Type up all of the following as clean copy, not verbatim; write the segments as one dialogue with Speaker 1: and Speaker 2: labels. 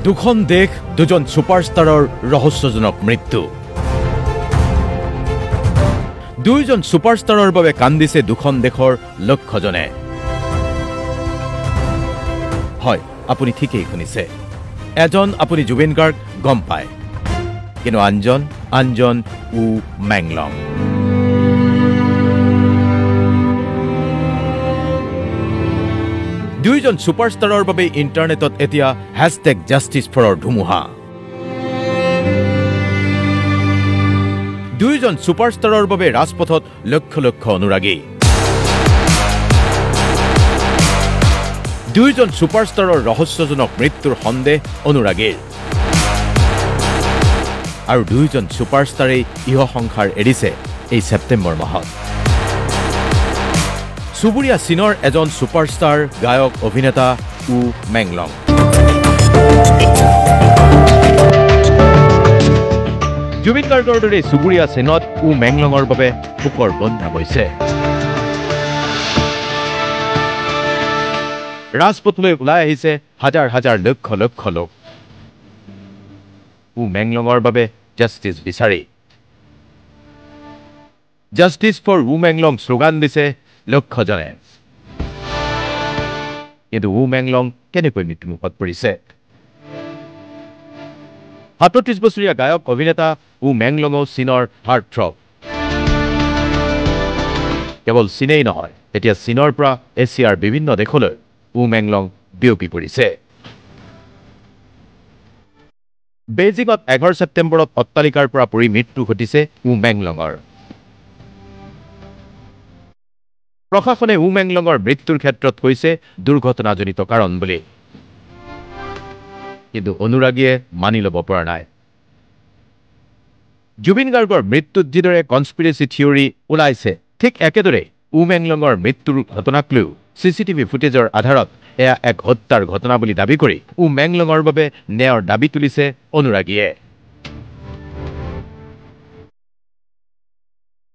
Speaker 1: দুখন দেশ দুজন সুপাৰষ্টাৰৰ ৰহস্যজনক মৃত্যু দুইজন সুপাৰষ্টাৰৰ বাবে কান্দিছে দুখন দেশৰ লক্ষজনে হয় আপুনি ঠিকই শুনিছে এজন আপুনি জুবিন গাৰ্গ গম পায় কিন্তু আনজন উ মেংলং দুইজন সুপাৰষ্টাৰৰ বাবে ইণ্টাৰনেটত এতিয়া #জাষ্টিছ4ৰ ধুমুহা দুইজন সুপাৰষ্টাৰৰ বাবে ৰাজপথত লক্ষ লক্ষ অনুৰাগী দুইজন সুপাৰষ্টাৰৰ ৰহস্যজনক মৃত্যুৰ সন্দেহ অনুৰাগীৰ আৰু দুইজন সুপাৰষ্টাৰেই ইহ সংসাৰ এৰিছে এই ছেপ্টেম্বৰ মাহত চুবুৰীয়া চীনৰ এজন সুপাৰষ্টাৰ গায়ক অভিনেতা উ মেংলং জুবিন গাৰ্গৰ দৰে চুবুৰীয়া চীনত উ মেংলঙৰ বাবে শোকৰ বন্যা বৈছে ৰাজপথলৈ ওলাই আহিছে হাজাৰ হাজাৰ লক্ষ লক্ষ লোক উ মেংলঙৰ বাবে জাষ্টিছ বিচাৰি জাষ্টিছ ফৰ উ মেংলং শ্লোগান দিছে লক্ষজনে কিন্তু উ মেংলং কেনেকৈ মৃত্যুমুখত পৰিছে ৩৭ বছৰীয়া গায়ক অভিনেতা উ মেংলঙো চীনৰ হাৰ্টথ্ৰব কেৱল চীনেই নহয় এতিয়া চীনৰ পৰা এছিয়াৰ বিভিন্ন দেশলৈ উ মেংলং বিয়পি পৰিছে বেইজিঙত ১১ ছেপ্টেম্বৰত অট্টালিকাৰ পৰা পৰি মৃত্যু ঘটিছে উ মেংলঙৰ প্ৰশাসনে উ মেংলঙৰ মৃত্যুৰ ক্ষেত্ৰত কৈছে দুৰ্ঘটনাজনিত কাৰণ বুলি কিন্তু অনুৰাগীয়ে মানি ল'ব পৰা নাই জুবিন গাৰ্গৰ মৃত্যুত যিদৰে কনস্পিৰেচি থিয়ৰী ওলাইছে ঠিক একেদৰে উ মেংলঙৰ মৃত্যুৰ ঘটনাক লৈ চিচিটিভি ফুটেজৰ আধাৰত এয়া এক হত্যাৰ ঘটনা বুলি দাবী কৰি উ মেংলঙৰ বাবে ন্যায়ৰ দাবী তুলিছে অনুৰাগীয়ে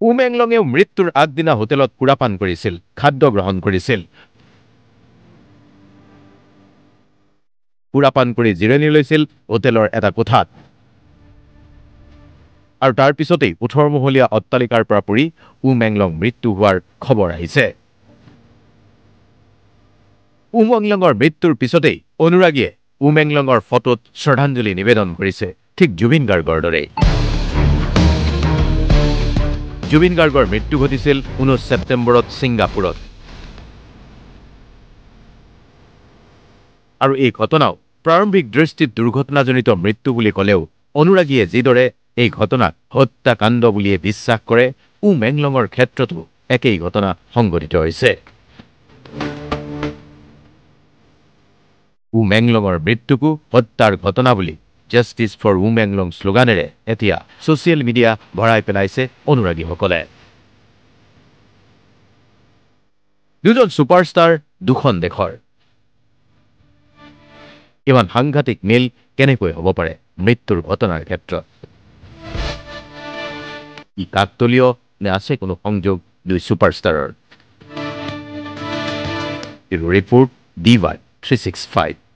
Speaker 1: উ মেংলঙেও মৃত্যুৰ আগদিনা হোটেলত সুৰাপান কৰিছিল খাদ্য গ্ৰহণ কৰিছিল সুৰাপান কৰি জিৰণি লৈছিল হোটেলৰ এটা কোঠাত আৰু তাৰ পিছতেই ১৮ মহলীয়া অট্টালিকাৰ পৰা পৰি উ মেংলং মৃত্যু হোৱাৰ খবৰ আহিছে উ মেংলঙৰ মৃত্যুৰ পিছতেই অনুৰাগীয়ে উ মেংলঙৰ ফটোত শ্ৰদ্ধাঞ্জলি নিবেদন কৰিছে ঠিক জুবিন গাৰ্গৰ দৰে জুবিন গাৰ্গৰ মৃত্যু ঘটিছিল ১৯ ছেপ্টেম্বৰত ছিংগাপুৰত আৰু এই ঘটনাও প্ৰাৰম্ভিক দৃষ্টিত দুৰ্ঘটনাজনিত মৃত্যু বুলি ক'লেও অনুৰাগীয়ে যিদৰে এই ঘটনাক হত্যাকাণ্ড বুলিয়ে বিশ্বাস কৰে উ মেংলঙৰ ক্ষেত্ৰতো একেই ঘটনা সংঘটিত হৈছে উ মেংলঙৰ মৃত্যুকো হত্যাৰ ঘটনা বুলি জাষ্টিছ ফৰ উ মেংলং শ্লোগানেৰে এতিয়া ছচিয়েল মিডিয়া ভৰাই পেলাইছে অনুৰাগীসকলে দুজন ছুপাৰষ্টাৰ দুখন দেশৰ ইমান সাংঘাতিক মিল কেনেকৈ হ'ব পাৰে মৃত্যুৰ ঘটনাৰ ক্ষেত্ৰত ই কাকতলীয় নে আছে কোনো সংযোগ দুই ছুপাৰষ্টাৰৰ ৰিপোৰ্ট DY 365